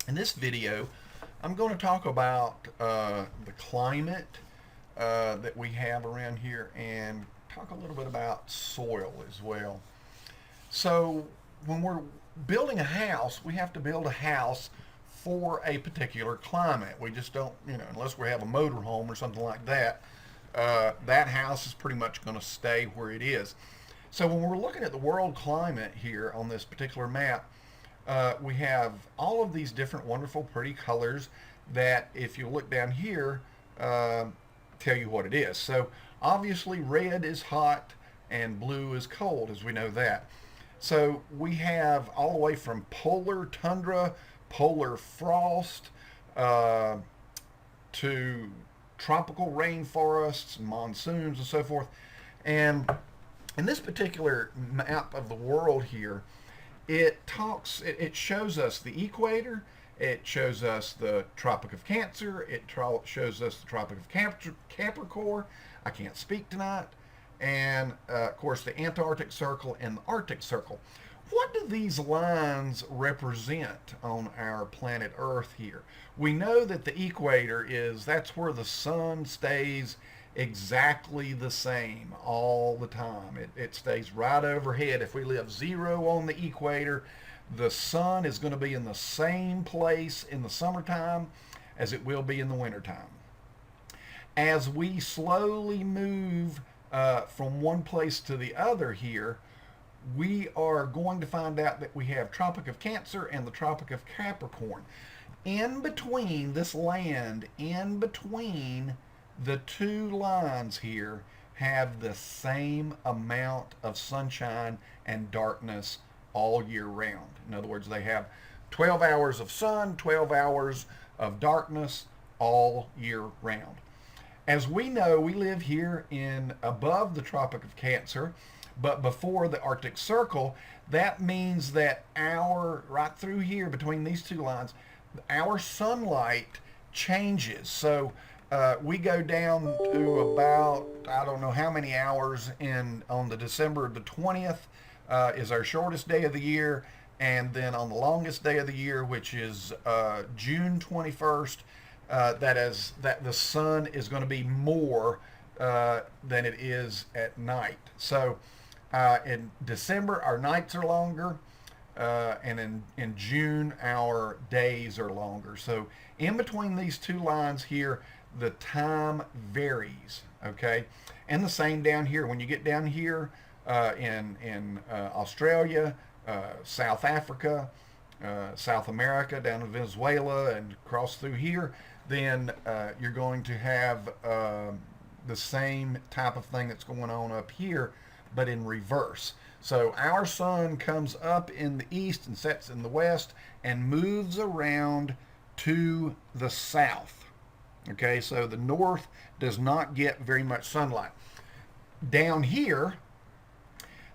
In this video, I'm going to talk about the climate that we have around here and talk a little bit about soil as well. So, when we're building a house, we have to build a house for a particular climate. We just don't, unless we have a motorhome or something like that, that house is pretty much going to stay where it is. So, when we're looking at the world climate here on this particular map, we have all of these different wonderful pretty colors that if you look down here tell you what it is. So obviously red is hot and blue is cold, as we know that. So we have all the way from polar tundra, polar frost, to tropical rainforests, monsoons, and so forth. And in this particular map of the world here, it shows us the equator, it shows us the Tropic of Cancer, it shows us the Tropic of Capricorn. I can't speak tonight. And of course the Antarctic Circle and the Arctic Circle. What do these lines represent on our planet Earth here? We know that the equator that's where the sun stays exactly the same all the time. It stays right overhead. If we live zero on the equator, the sun is going to be in the same place in the summertime as it will be in the wintertime. As we slowly move from one place to the other here, we are going to find out that we have Tropic of Cancer and the Tropic of Capricorn. In between this land, in between the two lines here, have the same amount of sunshine and darkness all year round. In other words, they have 12 hours of sun, 12 hours of darkness all year round. As we know, we live here above the Tropic of Cancer, but before the Arctic Circle. That means that right through here between these two lines, our sunlight changes. So we go down to about, I don't know how many hours on the December the 20th is our shortest day of the year. And then on the longest day of the year, which is June 21st, that the sun is going to be more than it is at night. So in December, our nights are longer. And in June, our days are longer. So in between these two lines here, the time varies, okay? And the same down here. When you get down here in Australia, South Africa, South America, down in Venezuela, and across through here, then you're going to have the same type of thing that's going on up here, but in reverse. So our sun comes up in the east and sets in the west and moves around to the south. Okay, so the north does not get very much sunlight. Down here,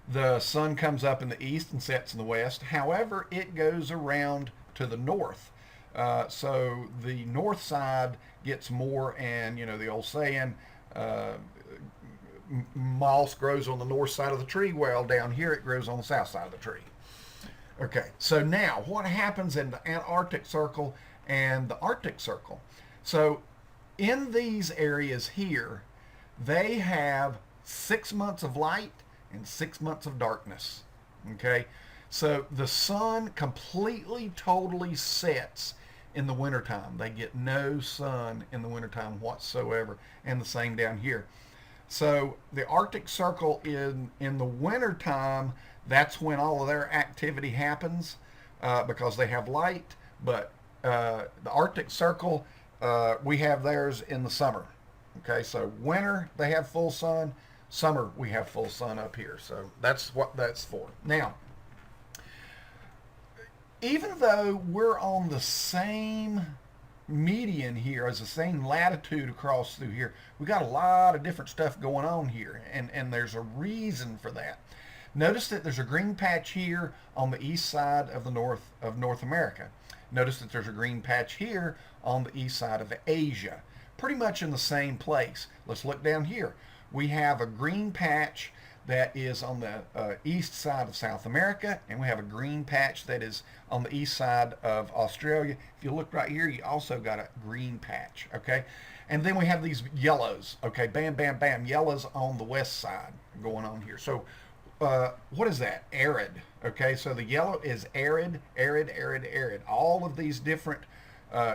the sun comes up in the east and sets in the west. However, it goes around to the north. So the north side gets more, and the old saying, moss grows on the north side of the tree. Well, down here it grows on the south side of the tree. Okay, so now what happens in the Antarctic Circle and the Arctic Circle? So in these areas here, they have 6 months of light and 6 months of darkness. Okay, so the sun completely, totally sets in the wintertime. They get no sun in the wintertime whatsoever, and the same down here. So the Arctic Circle in the wintertime, that's when all of their activity happens because they have light. But the Arctic Circle, we have theirs in the summer. Okay, so winter they have full sun, summer we have full sun up here. So that's what that's for. Now, even though we're on the same median here, as the same latitude across through here, we got a lot of different stuff going on here, and there's a reason for that. Notice that there's a green patch here on the east side of North America. Notice that there's a green patch here on the east side of Asia, pretty much in the same place. Let's look down here. We have a green patch that is on the east side of South America, and we have a green patch that is on the east side of Australia. If you look right here, you also got a green patch, okay? And then we have these yellows, okay? Bam, bam, bam, yellows on the west side going on here. So what is that? Arid, okay? So the yellow is arid, arid, arid, arid. All of these different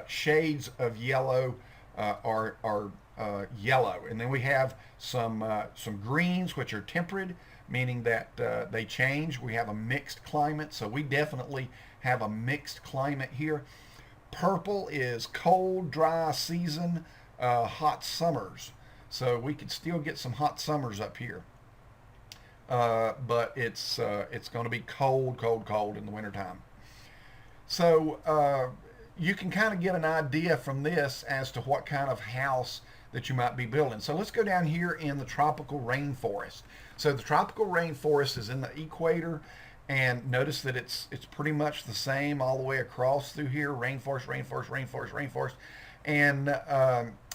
shades of yellow are yellow, and then we have some greens, which are temperate, meaning that they change. We have a mixed climate, so we definitely have a mixed climate here. Purple is cold, dry season, hot summers, so we could still get some hot summers up here, but it's going to be cold, cold, cold in the wintertime. So you can kind of get an idea from this as to what kind of house that you might be building. So let's go down here in the tropical rainforest. So the tropical rainforest is in the equator, and notice that it's pretty much the same all the way across through here. Rainforest, rainforest, rainforest, rainforest. And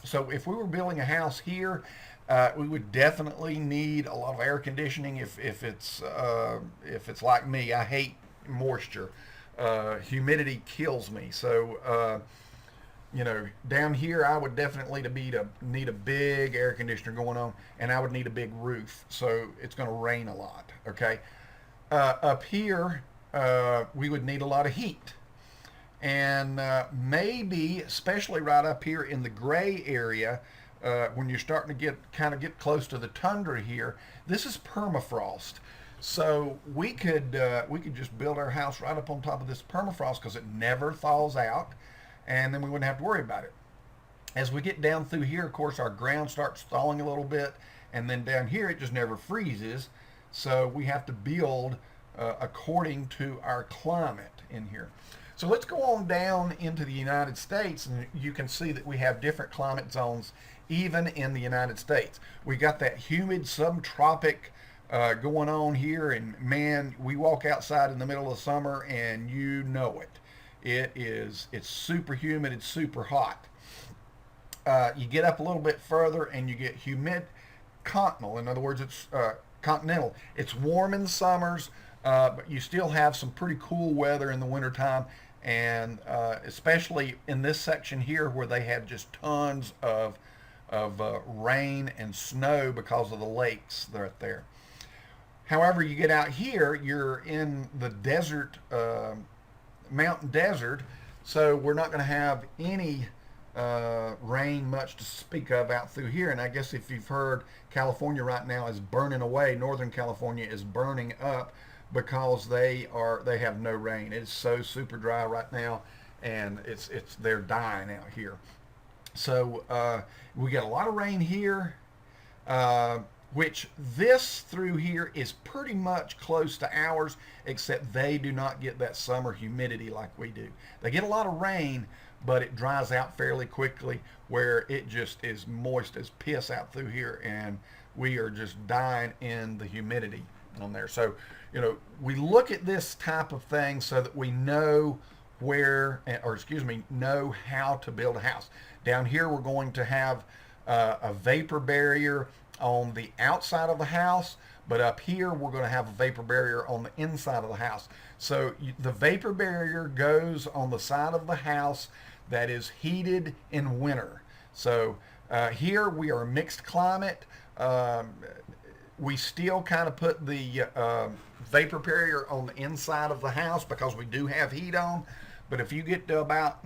so if we were building a house here, we would definitely need a lot of air conditioning. If it's like me, I hate moisture. Humidity kills me. So you know, down here I would definitely need a big air conditioner going on, and I would need a big roof, so it's going to rain a lot, okay? Up here we would need a lot of heat, and maybe especially right up here in the gray area, when you're starting to get close to the tundra here, this is permafrost. So we could just build our house right up on top of this permafrost because it never thaws out, and then we wouldn't have to worry about it. As we get down through here, of course, our ground starts thawing a little bit, and then down here it just never freezes. So we have to build according to our climate in here. So let's go on down into the United States, and you can see that we have different climate zones even in the United States. We got that humid subtropic going on here, and man, we walk outside in the middle of summer and you know it. It's super humid, it's super hot. You get up a little bit further and you get humid continental. In other words, it's continental. It's warm in the summers, but you still have some pretty cool weather in the wintertime, and especially in this section here where they have just tons of rain and snow because of the lakes right there. However, you get out here, you're in the desert, mountain desert, so we're not going to have any rain much to speak of out through here. And I guess if you've heard, California right now is burning away. Northern California is burning up because they have no rain. It's so super dry right now, and they're dying out here. So we get a lot of rain here, which this through here is pretty much close to ours, except they do not get that summer humidity like we do. They get a lot of rain, but it dries out fairly quickly, where it just is moist as piss out through here, and we are just dying in the humidity on there. So, you know, we look at this type of thing so that we know know how to build a house. Down here we're going to have a vapor barrier on the outside of the house, but up here we're going to have a vapor barrier on the inside of the house. So the vapor barrier goes on the side of the house that is heated in winter. So here we are a mixed climate. We still kind of put the vapor barrier on the inside of the house because we do have heat on. But if you get to about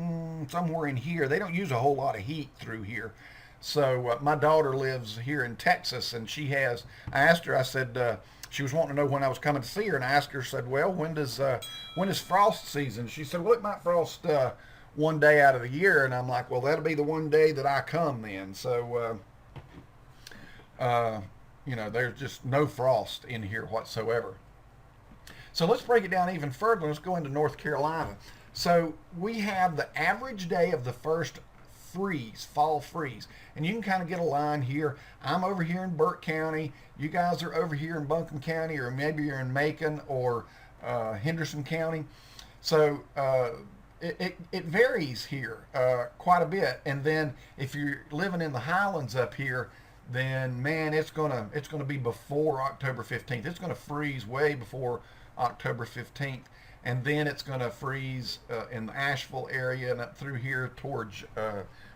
somewhere in here, they don't use a whole lot of heat through here. So my daughter lives here in Texas, and I asked her, I said, she was wanting to know when I was coming to see her, and I asked her, said, well, when does frost season? She said, well, it might frost one day out of the year. And I'm like, well, that'll be the one day that I come then. So, you know, there's just no frost in here whatsoever. So let's break it down even further. Let's go into North Carolina. So we have the average day of the first fall freeze, and you can kind of get a line here. I'm over here in Burke County, you guys are over here in Buncombe County, or maybe you're in Macon or Henderson County. So it varies here quite a bit. And then if you're living in the highlands up here, then man, it's gonna be before October 15th. It's gonna freeze way before October 15th, and then it's gonna freeze in the Asheville area and up through here towards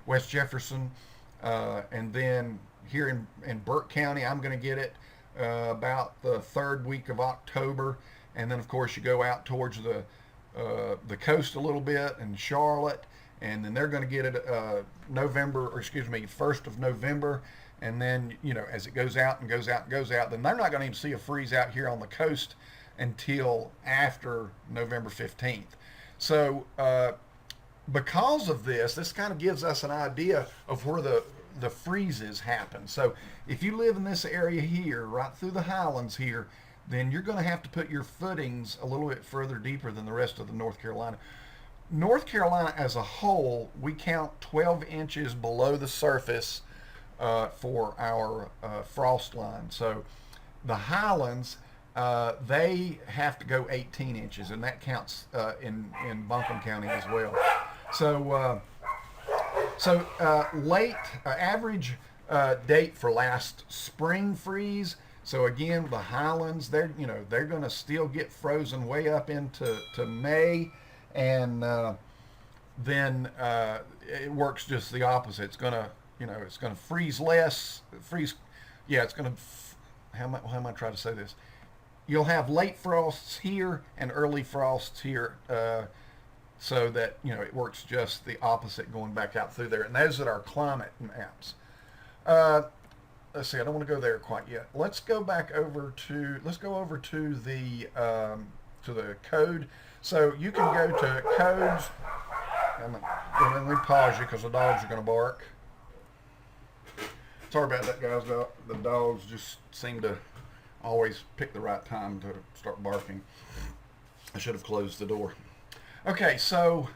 West Jefferson, and then here in Burke County, I'm gonna get it about the third week of October, and then of course you go out towards the coast a little bit in Charlotte, and then they're going to get it November, or excuse me, 1st of November, and then as it goes out and goes out and goes out, then they're not going to even see a freeze out here on the coast until after November 15th. So because of this kind of gives us an idea of where the freezes happen. So if you live in this area here, right through the highlands here, then you're going to have to put your footings a little bit further deeper than the rest of the North Carolina. North Carolina as a whole, we count 12 inches below the surface for our frost line. So the highlands, they have to go 18 inches, and that counts in Buncombe County as well. So late average date for last spring freeze. So again, the highlands, they're going to still get frozen way up into May, and then it works just the opposite. It's going to freeze less. It's going to. How am I trying to say this? You'll have late frosts here and early frosts here. So that it works just the opposite going back out through there, and those are our climate maps. Let's see, I don't want to go there quite yet. Let's go over to the code. So you can go to codes. Let me pause you because the dogs are going to bark. Sorry about that, guys. The dogs just seem to always pick the right time to start barking. I should have closed the door. Okay, so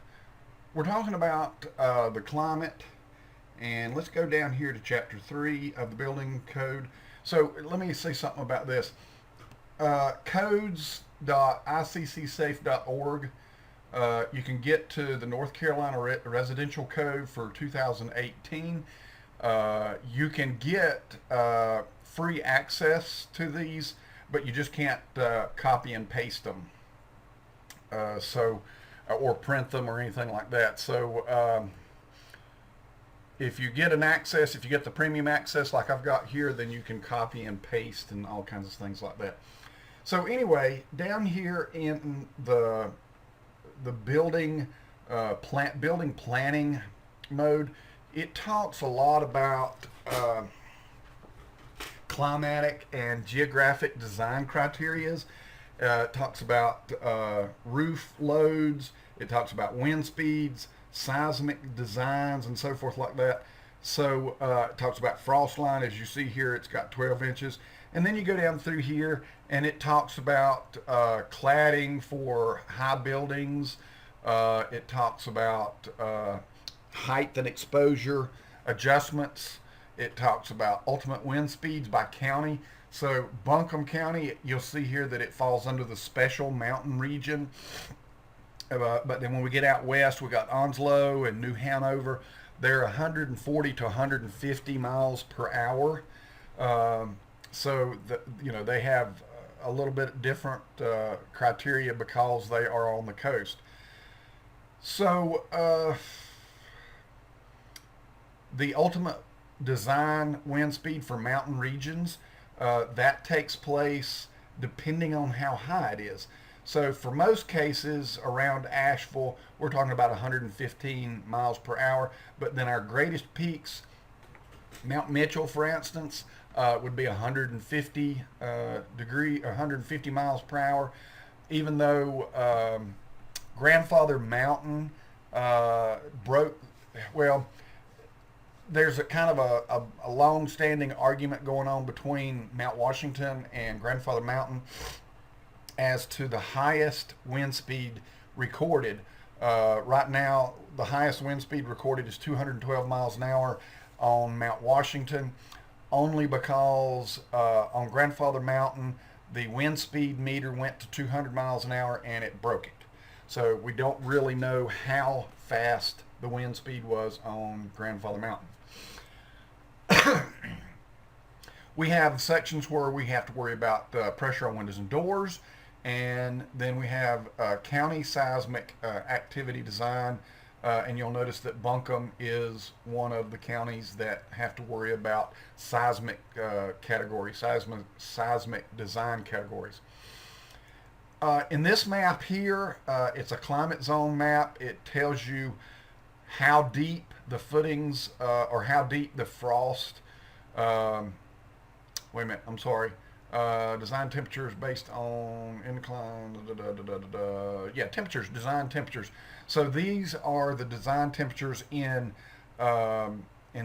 we're talking about the climate, and let's go down here to Chapter 3 of the Building Code. So let me say something about this. Codes.iccsafe.org. You can get to the North Carolina Residential Code for 2018. You can get free access to these, but you just can't copy and paste them. Or print them or anything like that. So if you get if you get the premium access like I've got here, then you can copy and paste and all kinds of things like that. So anyway, down here in the building building planning mode, it talks a lot about climatic and geographic design criterias. It talks about roof loads. It talks about wind speeds, seismic designs, and so forth like that. So it talks about frost line. As you see here, it's got 12 inches. And then you go down through here, and it talks about cladding for high buildings. It talks about height and exposure adjustments. It talks about ultimate wind speeds by county. So Buncombe County, you'll see here that it falls under the special mountain region. But then when we get out west, we got Onslow and New Hanover. They're 140 to 150 miles per hour. So they have a little bit different criteria because they are on the coast. So the ultimate design wind speed for mountain regions, that takes place depending on how high it is. So for most cases around Asheville, we're talking about 115 miles per hour. But then our greatest peaks, Mount Mitchell, for instance, would be 150 miles per hour. Even though Grandfather Mountain broke, well, there's a kind of a long-standing argument going on between Mount Washington and Grandfather Mountain as to the highest wind speed recorded. Right now, the highest wind speed recorded is 212 miles an hour on Mount Washington, only because on Grandfather Mountain, the wind speed meter went to 200 miles an hour and it broke it. So we don't really know how fast the wind speed was on Grandfather Mountain. We have sections where we have to worry about pressure on windows and doors, and then we have county seismic activity design, and you'll notice that Buncombe is one of the counties that have to worry about seismic categories, seismic design categories. In this map here, it's a climate zone map. It tells you how deep the footings or how deep the frost. Wait a minute, I'm sorry. Design temperatures based on incline. Yeah, temperatures, design temperatures. So these are the design temperatures in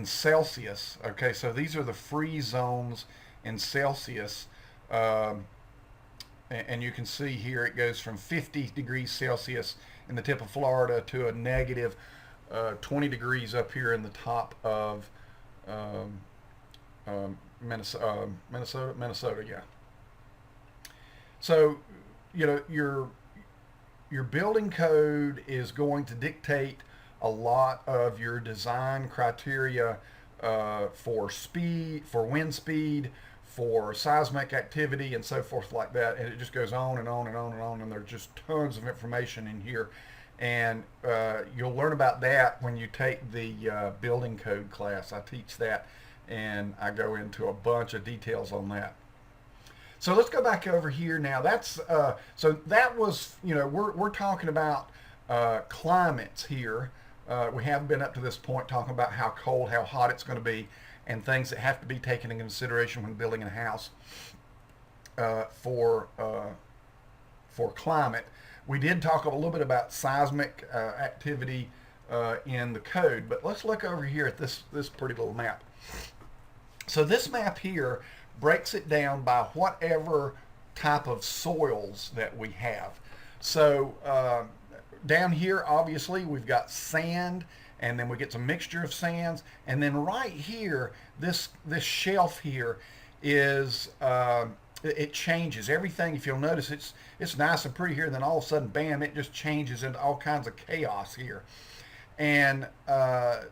Celsius. Okay, so these are the free zones in Celsius. And you can see here it goes from 50 degrees Celsius in the tip of Florida to a negative 20 degrees up here in the top of Minnesota, yeah. So, you know, your building code is going to dictate a lot of your design criteria for speed, for wind speed, for seismic activity, and so forth like that. And it just goes on and on and on and on, and there's just tons of information in here. And you'll learn about that when you take the building code class. I teach that, and I go into a bunch of details on that. So let's go back over here now. That's so that was, you know, we're talking about climates here. We haven't been up to this point talking about how cold, how hot it's going to be, and things that have to be taken into consideration when building a house for climate. We did talk a little bit about seismic activity in the code, but let's look over here at this pretty little map. So this map here breaks it down by whatever type of soils that we have. So down here, obviously, we've got sand, and then we get some mixture of sands, and then right here, this shelf here is it changes everything. If you'll notice, it's nice and pretty here, and then all of a sudden, bam, it just changes into all kinds of chaos here. And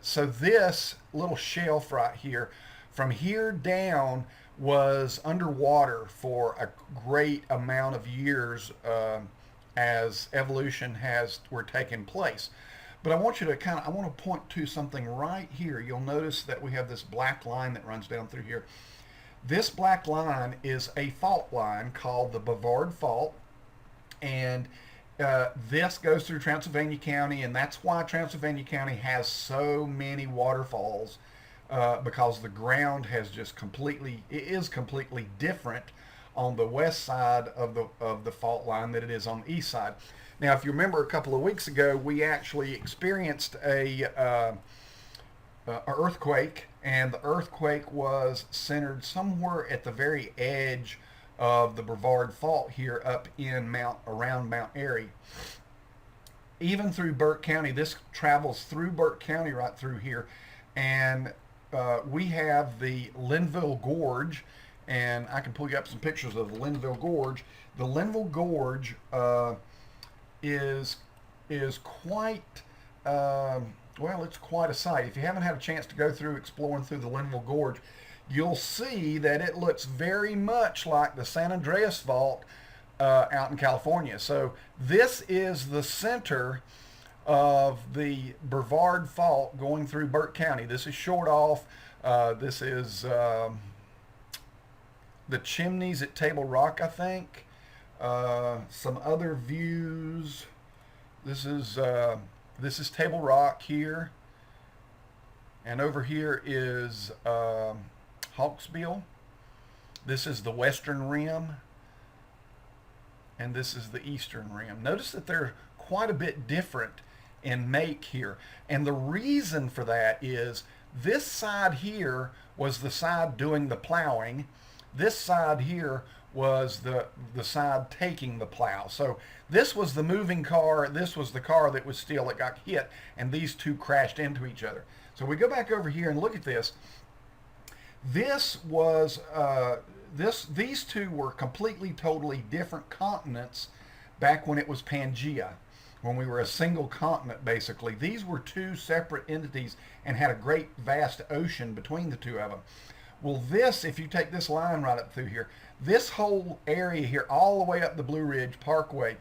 so this little shelf right here, from here down, was underwater for a great amount of years as evolution were taking place. But I want you to I want to point to something right here. You'll notice that we have this black line that runs down through here. This black line is a fault line called the Brevard Fault, and this goes through Transylvania County, and that's why Transylvania County has so many waterfalls, because the ground has just is completely different on the west side of the fault line than it is on the east side. Now, if you remember, a couple of weeks ago, we actually experienced a earthquake, and the earthquake was centered somewhere at the very edge of the Brevard Fault here up in around Mount Airy. Even through Burke County, this travels through Burke County right through here, and we have the Linville Gorge, and I can pull you up some pictures of the Linville Gorge. The Linville Gorge is quite well, it's quite a sight. If you haven't had a chance to go through exploring through the Linville Gorge, you'll see that it looks very much like the San Andreas Fault out in California. So this is the center of the Brevard Fault going through Burke County. This is short off. This is the chimneys at Table Rock, I think. Some other views. This is Table Rock here, and over here is Hawksbill. This is the western rim, and this is the eastern rim. Notice that they're quite a bit different in make here, and the reason for that is this side here was the side doing the plowing. This side here was the side taking the plow. So this was the moving car, this was the car that got hit, and these two crashed into each other. So we go back over here and look at this. This was these two were completely, totally different continents back when it was Pangea, when we were a single continent basically. These were two separate entities and had a great vast ocean between the two of them. Well, this, if you take this line right up through here, this whole area here, all the way up the Blue Ridge Parkway,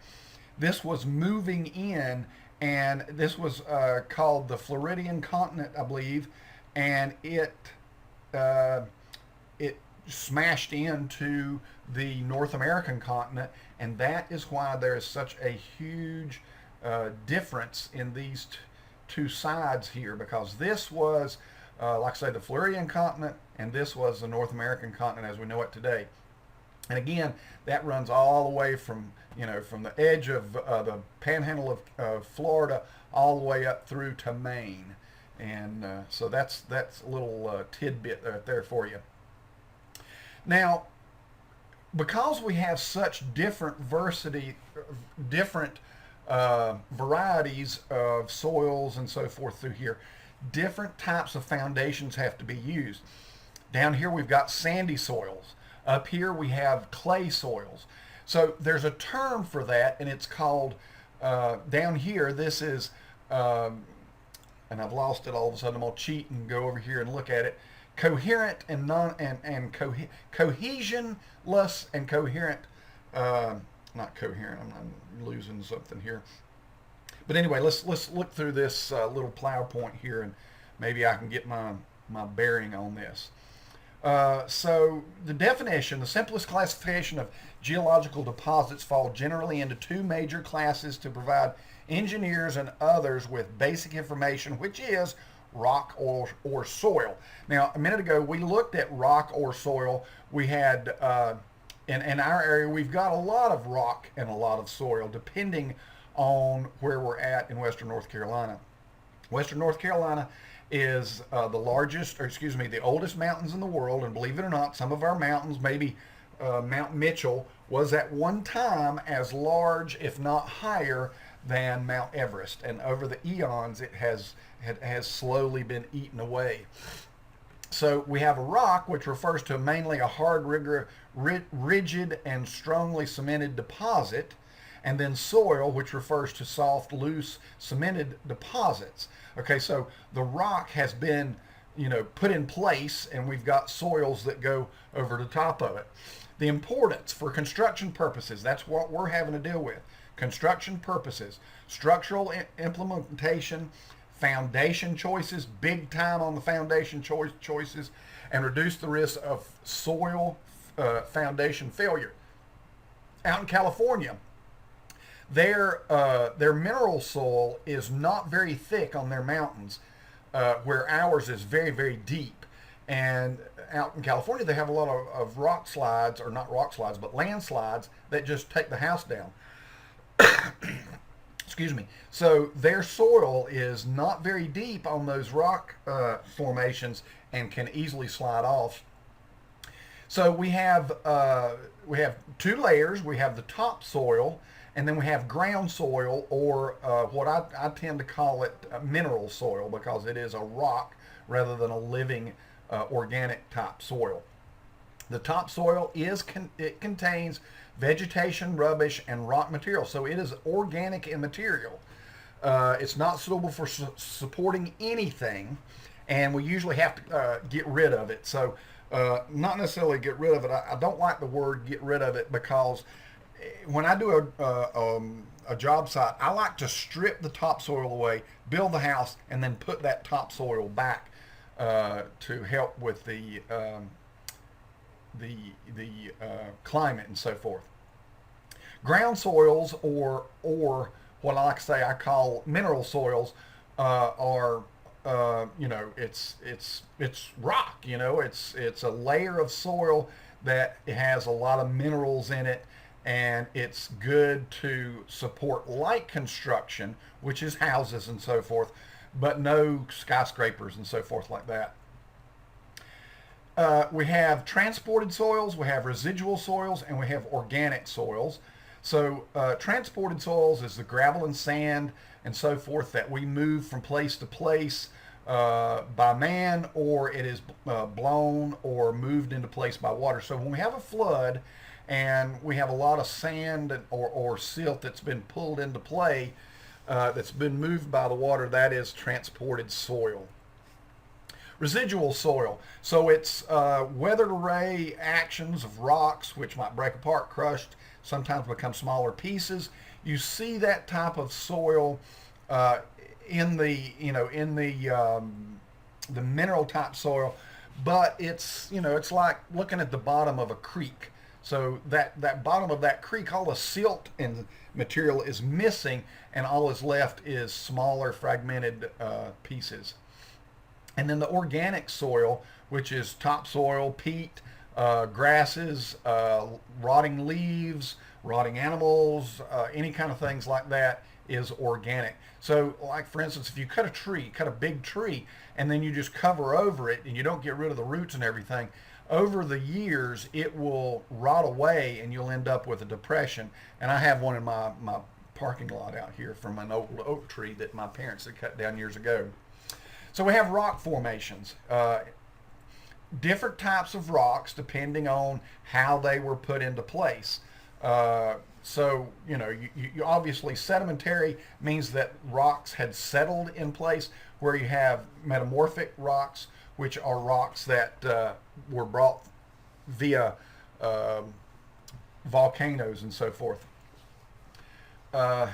this was moving in, and this was called the Floridian continent, I believe, and uh, it smashed into the North American continent, and that is why there is such a huge difference in these two sides here, because this was, like I say, the Floridian continent, and this was the North American continent as we know it today. And again, that runs all the way from, from the edge of the panhandle of Florida all the way up through to Maine. And so that's a little tidbit right there for you. Now, because we have such different varieties of soils and so forth through here, different types of foundations have to be used. Down here we've got sandy soils. Up here we have clay soils. So there's a term for that, and it's called, down here, this is, and I've lost it all of a sudden. I'm going to cheat and go over here and look at it. Coherent and cohesionless and coherent, not coherent, I'm losing something here. But anyway, let's look through this little plow point here, and maybe I can get my bearing on this. So the definition, the simplest classification of geological deposits fall generally into two major classes to provide engineers and others with basic information, which is rock or soil. Now, a minute ago, we looked at rock or soil. We had, in our area, we've got a lot of rock and a lot of soil, depending on where we're at in Western North Carolina. Western North Carolina is the oldest mountains in the world, and believe it or not, some of our mountains, maybe Mount Mitchell, was at one time as large, if not higher, than Mount Everest, and over the eons it has slowly been eaten away. So we have a rock, which refers to mainly a hard, rigid, and strongly cemented deposit, and then soil, which refers to soft, loose, cemented deposits. Okay, so the rock has been, put in place, and we've got soils that go over the top of it. The importance for construction purposes, that's what we're having to deal with. Construction purposes, structural implementation, foundation choices, big time on the foundation choices, and reduce the risk of soil foundation failure. Out in California, their mineral soil is not very thick on their mountains, where ours is very, very deep. And out in California, they have a lot of rock slides, or not rock slides, but landslides that just take the house down. Excuse me. So their soil is not very deep on those rock formations and can easily slide off. So we have two layers. We have the top soil, and then we have ground soil, or what I tend to call it mineral soil, because it is a rock rather than a living organic type soil. The top soil it contains vegetation, rubbish, and rock material, so it is organic in material. It's not suitable for supporting anything, and we usually have to get rid of it. So not necessarily get rid of it. I don't like the word get rid of it, because when I do a job site, I like to strip the topsoil away, build the house, and then put that topsoil back to help with the climate and so forth. Ground soils, or what I like to say I call mineral soils, are it's rock. It's a layer of soil that has a lot of minerals in it, and it's good to support light construction, which is houses and so forth, but no skyscrapers and so forth like that. We have transported soils, we have residual soils, and we have organic soils. So transported soils is the gravel and sand and so forth that we move from place to place by man, or it is blown or moved into place by water. So when we have a flood and we have a lot of sand or silt that's been pulled into play, that's been moved by the water, that is transported soil. Residual soil. So it's weathered array actions of rocks which might break apart, crushed, sometimes become smaller pieces. You see that type of soil in the mineral type soil, but it's like looking at the bottom of a creek. So that bottom of that creek, all the silt and material is missing, and all is left is smaller fragmented pieces. And then the organic soil, which is topsoil, peat, grasses, rotting leaves, rotting animals, any kind of things like that is organic. So like for instance, if you cut a big tree, and then you just cover over it and you don't get rid of the roots and everything, over the years it will rot away and you'll end up with a depression. And I have one in my parking lot out here from an old oak tree that my parents had cut down years ago. So we have rock formations, different types of rocks depending on how they were put into place. So, you obviously sedimentary means that rocks had settled in place, where you have metamorphic rocks, which are rocks that were brought via volcanoes and so forth. And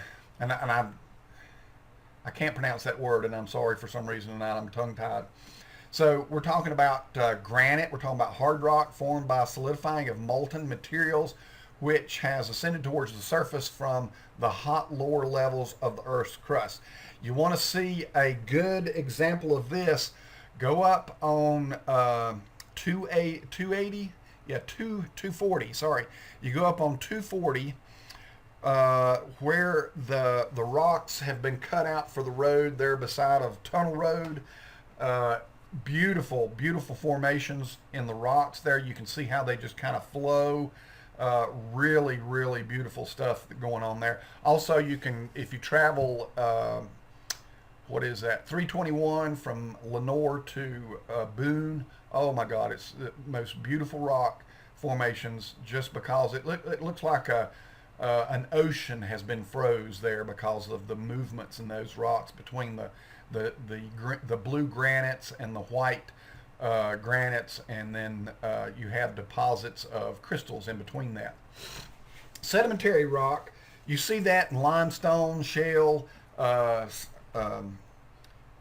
I can't pronounce that word, and I'm sorry for some reason, and I'm tongue-tied. So we're talking about granite. We're talking about hard rock formed by solidifying of molten materials, which has ascended towards the surface from the hot lower levels of the Earth's crust. You want to see a good example of this, go up on 240, sorry. You go up on 240, where the rocks have been cut out for the road there beside of Tunnel Road. Beautiful formations in the rocks there. You can see how they just kind of flow. Really, really beautiful stuff going on there. Also, you can, if you travel, what is that, 321 from Lenore to Boone, oh my God, it's the most beautiful rock formations, just because it looks like an ocean has been froze there because of the movements in those rocks between the blue granites and the white granites, and then you have deposits of crystals in between that. Sedimentary rock, you see that in limestone, shale, and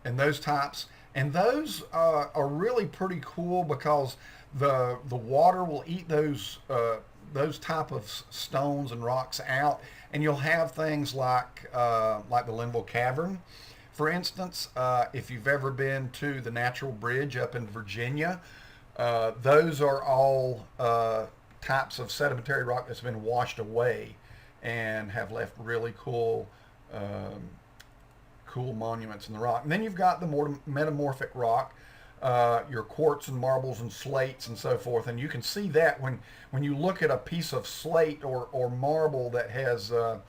those types. And those are really pretty cool because the water will eat those type of stones and rocks out, and you'll have things like the Linville Cavern. For instance, if you've ever been to the Natural Bridge up in Virginia, those are all types of sedimentary rock that's been washed away and have left really cool monuments in the rock. And then you've got the more metamorphic rock, your quartz and marbles and slates and so forth. And you can see that when you look at a piece of slate or marble that has, or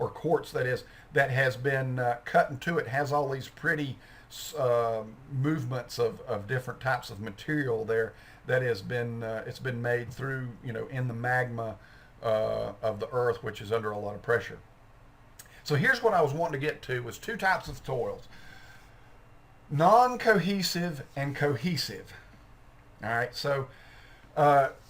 quartz that has been cut into it, has all these pretty movements of different types of material there that has been it's been made through in the magma of the earth, which is under a lot of pressure. So here's what I was wanting to get to, was two types of soils: non-cohesive and cohesive. All right, so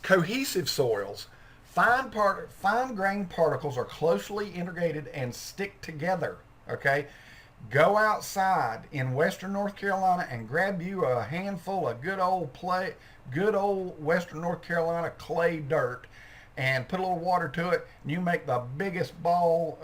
cohesive soils, fine-grained particles are closely integrated and stick together. Okay, go outside in western North Carolina and grab you a handful of good old western North Carolina clay dirt, and put a little water to it, and you make the biggest ball,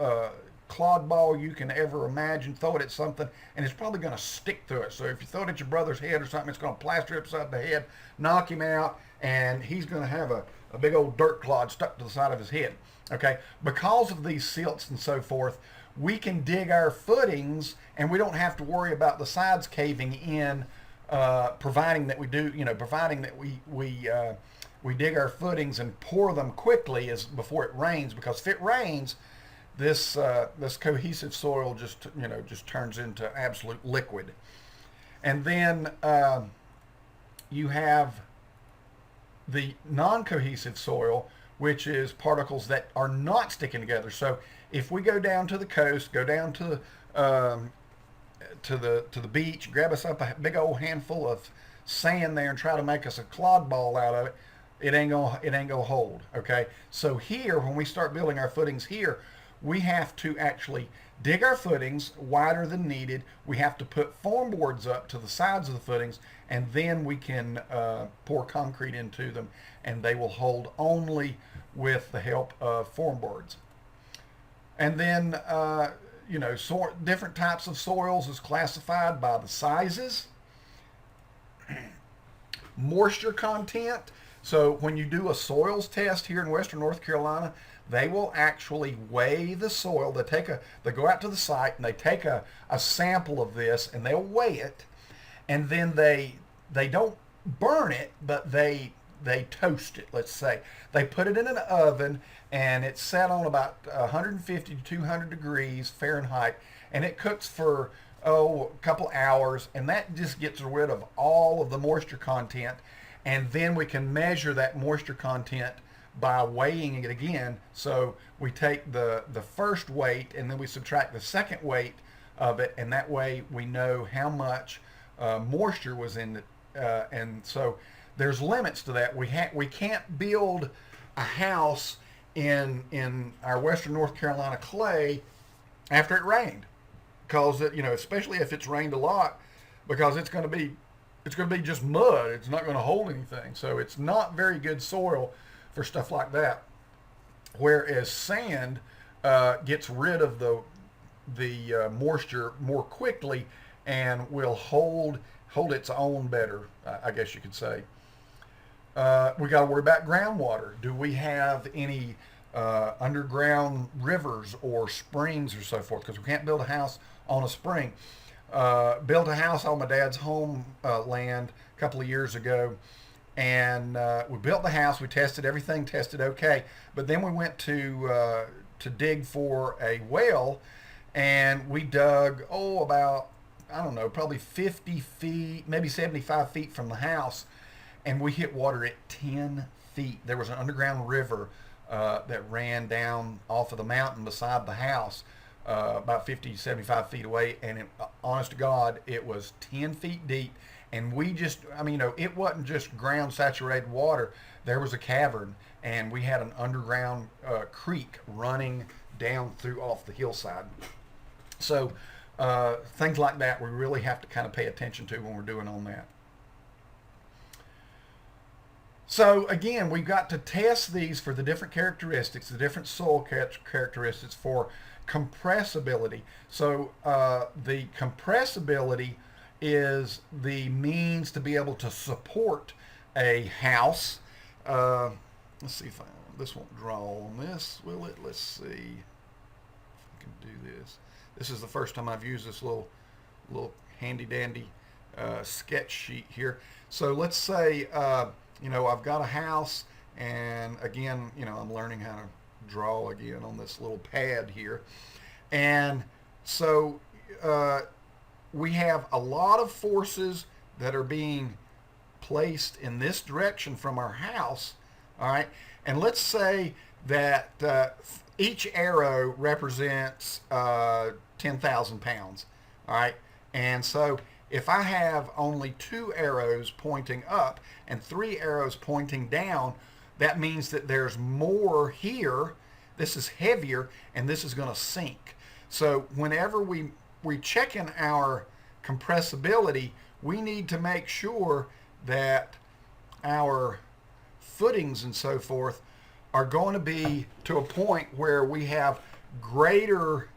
clod ball you can ever imagine. Throw it at something, and it's probably going to stick to it. So if you throw it at your brother's head or something, it's going to plaster upside the head, knock him out, and he's going to have a big old dirt clod stuck to the side of his head. Okay, because of these silts and so forth, we can dig our footings, and we don't have to worry about the sides caving in, providing that we dig our footings and pour them quickly before it rains. Because if it rains, this cohesive soil just turns into absolute liquid. And then you have the non-cohesive soil, which is particles that are not sticking together. So if we go down to the coast, go down to the beach, grab us up a big old handful of sand there and try to make us a clod ball out of it, it ain't gonna hold. Okay, so here when we start building our footings here, we have to actually dig our footings wider than needed. We have to put form boards up to the sides of the footings, and then we can pour concrete into them, and they will hold only with the help of form boards. And then different types of soils is classified by the sizes. Moisture content. So when you do a soils test here in Western North Carolina, they will actually weigh the soil. They go out to the site and they take a sample of this and they'll weigh it, and then they don't burn it, but they toast it. Let's say they put it in an oven and it's set on about 150 to 200 degrees Fahrenheit, and it cooks for a couple hours, and that just gets rid of all of the moisture content. And then we can measure that moisture content by weighing it again. So we take the first weight and then we subtract the second weight of it, and that way we know how much moisture was in it. And so there's limits to that. We can't build a house in our Western North Carolina clay after it rained, because especially if it's rained a lot, because it's going to be just mud. It's not going to hold anything. So it's not very good soil for stuff like that. Whereas sand gets rid of the moisture more quickly and will hold its own better, I guess you could say. We got to worry about groundwater. Do we have any underground rivers or springs or so forth? Because we can't build a house on a spring. Built a house on my dad's home land a couple of years ago, and we built the house. We tested everything, tested okay, but then we went to dig for a well, and we dug about, I don't know, probably 50 feet, maybe 75 feet from the house, and we hit water at 10 feet. There was an underground river that ran down off of the mountain beside the house, about 50, 75 feet away, and honest to God, it was 10 feet deep, and it wasn't just ground saturated water. There was a cavern, and we had an underground creek running down through off the hillside. So things like that we really have to kind of pay attention to when we're doing on that. So again, we've got to test these for the different characteristics, the different soil characteristics for compressibility. So the compressibility is the means to be able to support a house. Let's see if this won't draw on this, will it? Let's see if I can do this. This is the first time I've used this little handy dandy sketch sheet here. So let's say I've got a house, and again, I'm learning how to draw again on this little pad here. And so we have a lot of forces that are being placed in this direction from our house. All right. And let's say that each arrow represents 10,000 pounds. All right. And so if I have only 2 arrows pointing up and 3 arrows pointing down, that means that there's more here. This is heavier, and this is going to sink. So whenever we check in our compressibility, we need to make sure that our footings and so forth are going to be to a point where we have greater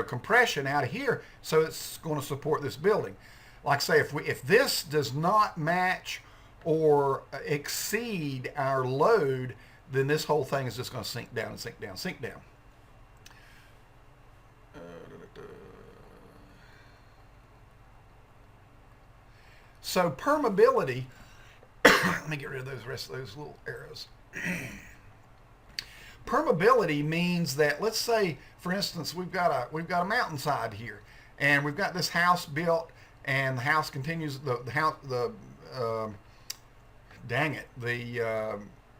compression out of here, so it's going to support this building. Like say, if this does not match or exceed our load, then this whole thing is just going to sink down and sink down, sink down. So permeability, let me get rid of the rest of those little arrows. Permeability means that, let's say, for instance, we've got a mountainside here, and we've got this house built, and the house continues, the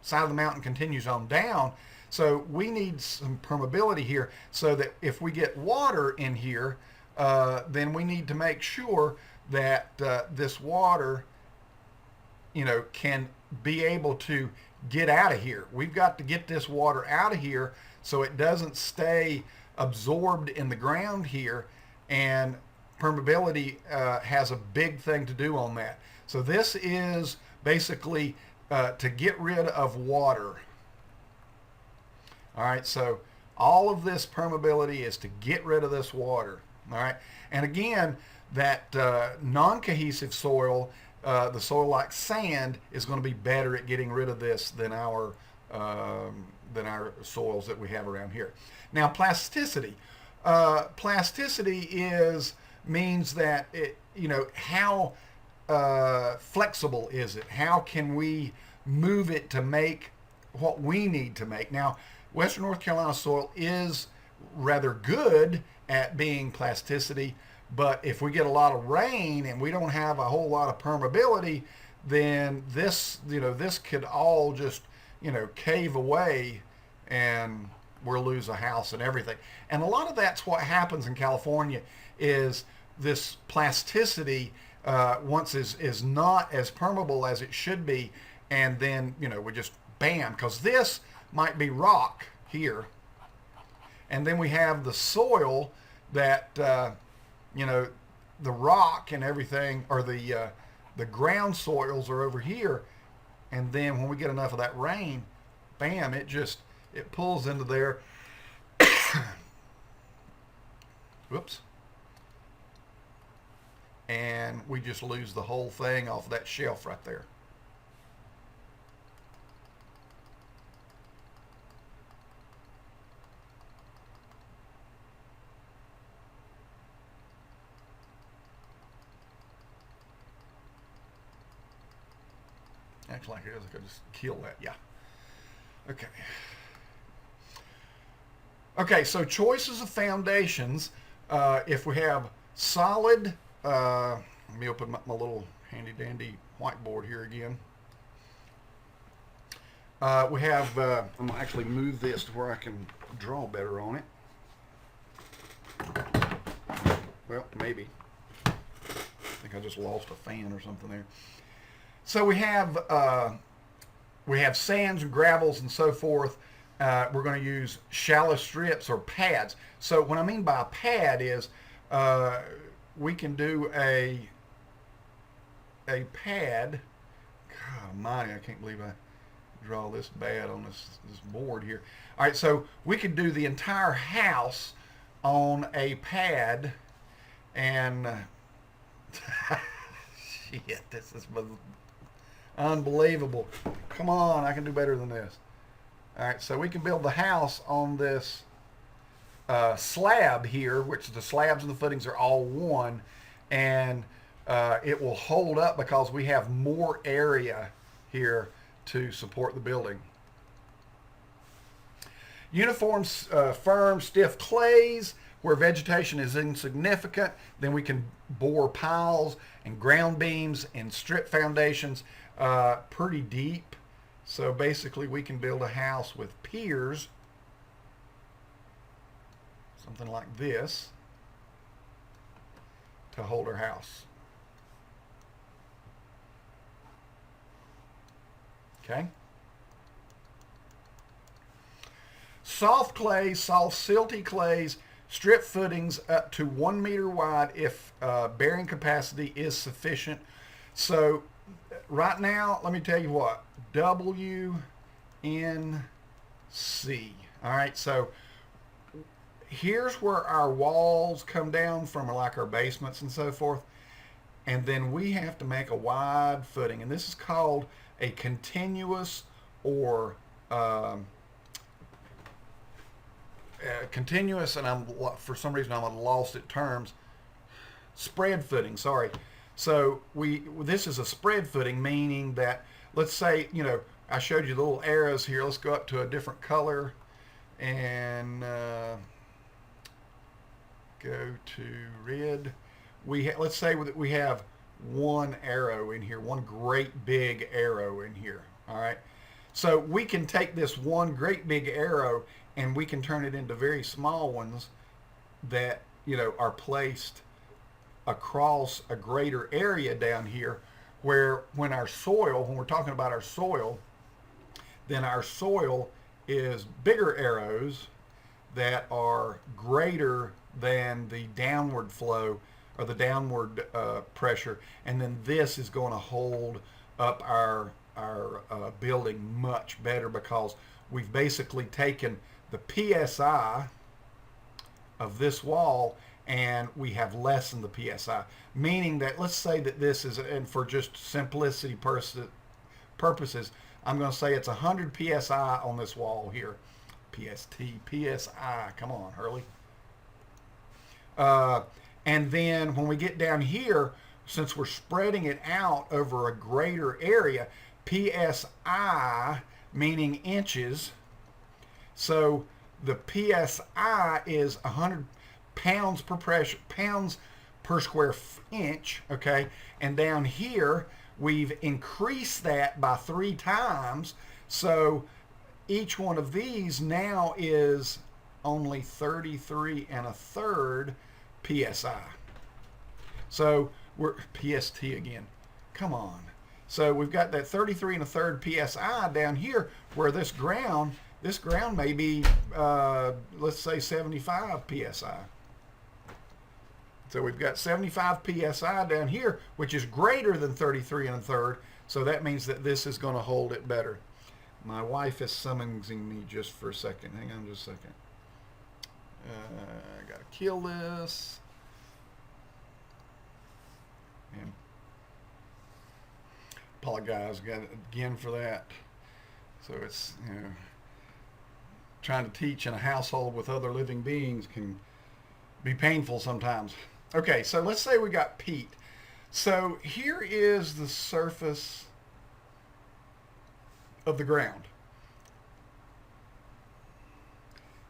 side of the mountain continues on down. So we need some permeability here, so that if we get water in here, then we need to make sure that this water, can be able to get out of here. We've got to get this water out of here so it doesn't stay absorbed in the ground here, and permeability has a big thing to do on that. So this is basically to get rid of water. All right, so all of this permeability is to get rid of this water. All right, and again, that non-cohesive soil, the soil like sand, is going to be better at getting rid of this than our soils that we have around here. Now, plasticity. Plasticity means that how flexible is it? How can we move it to make what we need to make? Now, Western North Carolina soil is rather good at being plasticity, but if we get a lot of rain and we don't have a whole lot of permeability, then this could all just cave away, and we'll lose a house and everything. And a lot of that's what happens in California, is this plasticity once is not as permeable as it should be, and then we just bam, because this might be rock here, and then we have the soil that the rock and everything, or the ground soils are over here, and then when we get enough of that rain, bam, it pulls into there. Whoops. And we just lose the whole thing off that shelf right there. Actually, I could just kill that. Yeah. Okay. Okay, so choices of foundations. If we have solid, let me open my little handy dandy whiteboard here again. We have, I'm going to actually move this to where I can draw better on it. Well, maybe. I think I just lost a fan or something there. So we have sands and gravels and so forth. We're going to use shallow strips or pads. So what I mean by a pad is we can do a pad. God almighty, I can't believe I draw this bad on this board here. All right, so we could do the entire house on a pad, and shit, this is unbelievable. Come on, I can do better than this. All right, so we can build the house on this slab here, which the slabs and the footings are all one, and it will hold up because we have more area here to support the building. Uniform, firm, stiff clays where vegetation is insignificant. Then we can bore piles and ground beams and strip foundations pretty deep. So basically we can build a house with piers, something like this, to hold our house. Okay. Soft clays, soft silty clays, strip footings up to 1 meter wide if bearing capacity is sufficient. So right now, let me tell you what, WNC. All right, so here's where our walls come down from, like our basements and so forth, and then we have to make a wide footing, and this is called a continuous or continuous, and for some reason I'm lost at terms. Spread footing, sorry. So this is a spread footing, meaning that, let's say, I showed you the little arrows here. Let's go up to a different color and go to red. Let's say that we have one arrow in here, one great big arrow in here. All right. So we can take this one great big arrow and we can turn it into very small ones that, are placed across a greater area down here, where when we're talking about our soil, then our soil is bigger arrows that are greater than the downward flow or the downward pressure, and then this is going to hold up our building much better, because we've basically taken the PSI of this wall and we have lessened the PSI, meaning that, let's say that this is, and for just simplicity purposes, I'm going to say it's 100 PSI on this wall here. PSI, come on, Hurley. And then when we get down here, since we're spreading it out over a greater area, PSI meaning inches, so the PSI is 100 pounds per square inch, okay? And down here, we've increased that by 3 times, so each one of these now is only 33 1/3 PSI. So we're PST again. Come on. So we've got that 33 1/3 PSI down here, where this ground may be, let's say 75 PSI. So we've got 75 PSI down here, which is greater than 33 1/3. So that means that this is going to hold it better. My wife is summoning me just for a second. Hang on just a second. I got to kill this. And apologize again for that. So it's, trying to teach in a household with other living beings can be painful sometimes. Okay, so let's say we got peat. So here is the surface of the ground.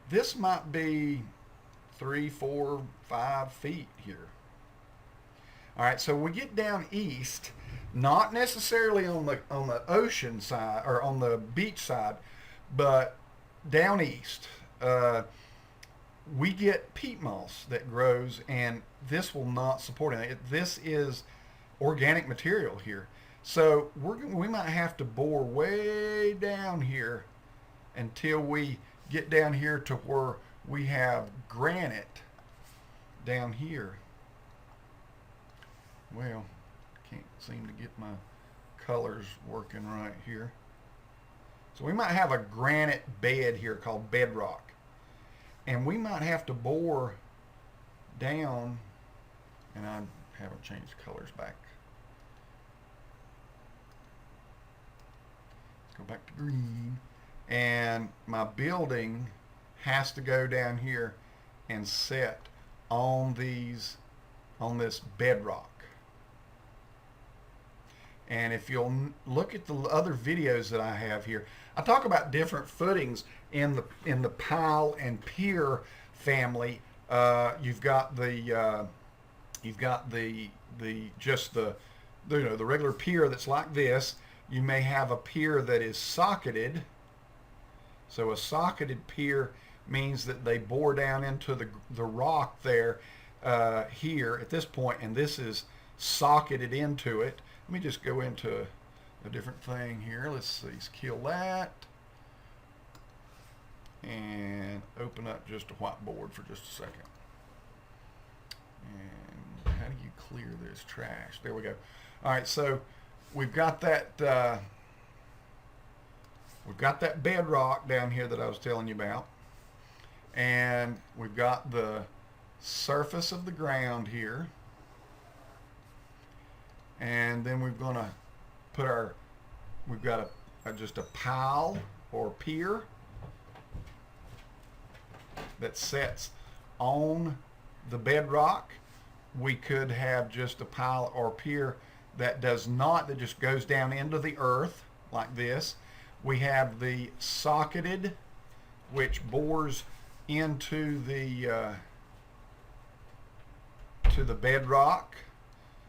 This might be 3, 4, 5 feet here. All right, so we get down east, not necessarily on the ocean side or on the beach side, but down east, we get peat moss that grows, and this will not support it. This is organic material here. So we might have to bore way down here until we get down here to where we have granite down here. Well, can't seem to get my colors working right here. So we might have a granite bed here called bedrock. And we might have to bore down, and I haven't changed colors back. Let's go back to green. And my building has to go down here and set on this bedrock. And if you'll look at the other videos that I have here, I talk about different footings in the pile and pier family. You've got the regular pier that's like this. You may have a pier that is socketed. So a socketed pier means that they bore down into the rock there here at this point, and this is socketed into it. Let me just go into a different thing here. Let's see, let's kill that. And open up just a whiteboard for just a second. And how do you clear this trash? There we go. All right, so we've got that bedrock down here that I was telling you about. And we've got the surface of the ground here. And then we're going to put we've got just a pile or pier that sets on the bedrock. We could have just a pile or pier that that just goes down into the earth like this. We have the socketed, which bores into the bedrock.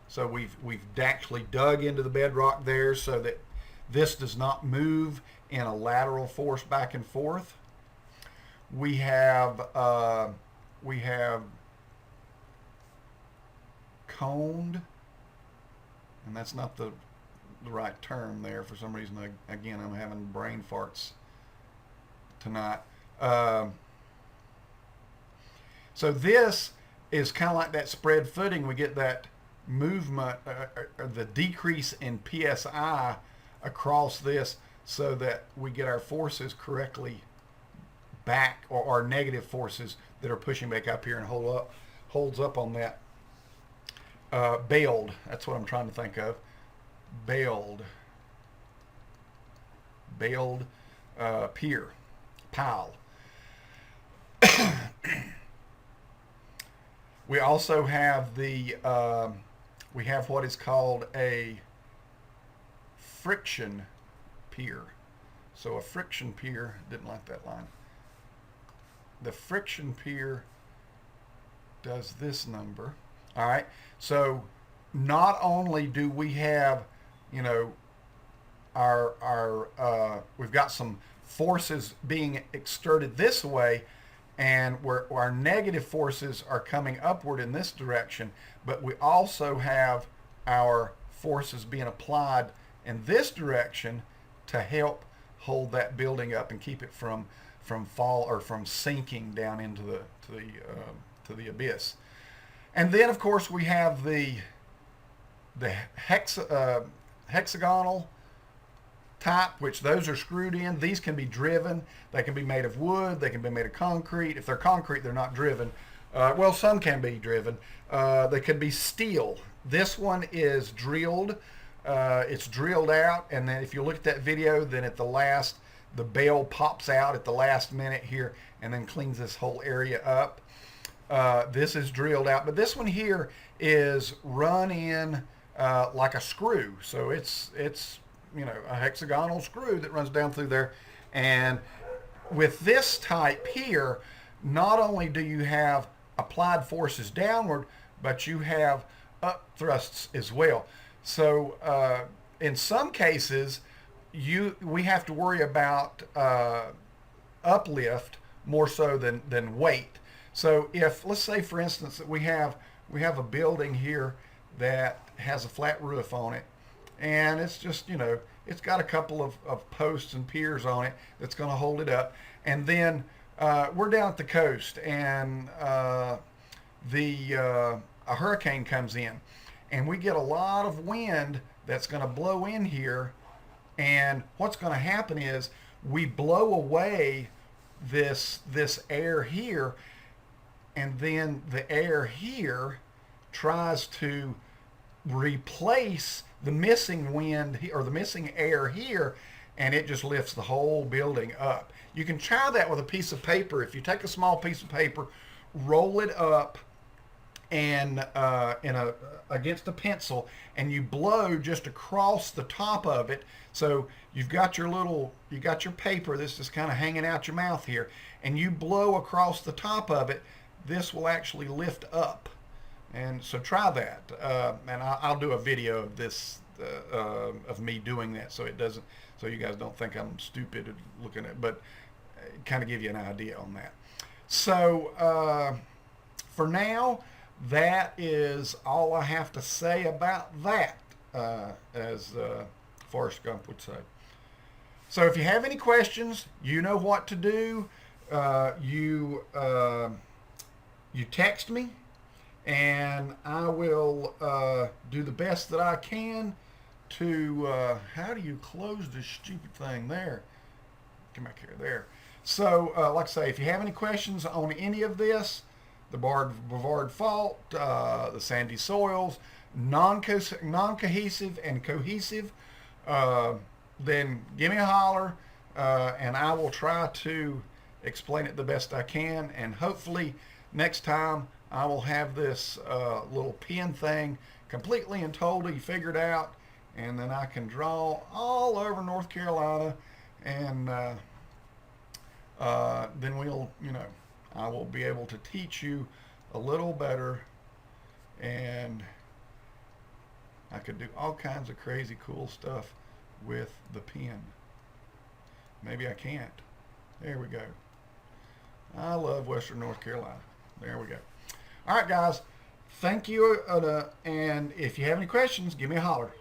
So we've actually dug into the bedrock there so that this does not move in a lateral force back and forth. We have coned, and that's not the right term there for some reason. Again, I'm having brain farts tonight. So this is kind of like that spread footing. We get that movement, the decrease in PSI across this, so that we get our forces correctly back, or our negative forces that are pushing back up here, and holds up on that bailed. That's what I'm trying to think of. Bailed pier, pile. We also have we have what is called a friction pier. So a friction pier, didn't like that line. The friction pier does this number. All right. So not only do we have, you know, we've got some forces being exerted this way, and where our negative forces are coming upward in this direction, but we also have our forces being applied in this direction to help hold that building up and keep it from fall, or from sinking down into the abyss. And then of course we have the hexagonal type, which those are screwed in. These can be driven. They can be made of wood. They can be made of concrete. If they're concrete, they're not driven. Well, some can be driven. They could be steel. This one is drilled. It's drilled out, and then if you look at that video, then at the last, the bale pops out at the last minute here and then cleans this whole area up. This is drilled out, but this one here is run in like a screw. So it's you know, a hexagonal screw that runs down through there. And with this type here, not only do you have applied forces downward, but you have up thrusts as well. So in some cases, we have to worry about uplift more so than weight. So if, let's say for instance, that we have a building here that has a flat roof on it, and it's just, you know, it's got a couple of posts and piers on it that's going to hold it up. And then we're down at the coast, and a hurricane comes in, and we get a lot of wind that's going to blow in here. And what's going to happen is we blow away this air here, and then the air here tries to replace the missing wind or the missing air here, and it just lifts the whole building up. You can try that with a piece of paper. If you take a small piece of paper, roll it up and against a pencil, and you blow just across the top of it. So you've got your paper that's just kind of hanging out your mouth here, and you blow across the top of it. This will actually lift up. And so try that, and I'll do a video of this, of me doing that, so you guys don't think I'm stupid looking at, but kind of give you an idea on that. So for now, that is all I have to say about that, as Forrest Gump would say. So if you have any questions, you know what to do. You text me, and I will do the best that I can to, how do you close this stupid thing there? Come back here, there. So, like I say, if you have any questions on any of this, the Brevard Fault, the sandy soils, non-cohesive and cohesive, then give me a holler, and I will try to explain it the best I can, and hopefully next time I will have this little pen thing completely and totally figured out, and then I can draw all over North Carolina, and then we'll, you know, I will be able to teach you a little better, and I could do all kinds of crazy cool stuff with the pen. Maybe I can't. There we go. I love Western North Carolina. There we go. All right, guys. Thank you, and if you have any questions, give me a holler.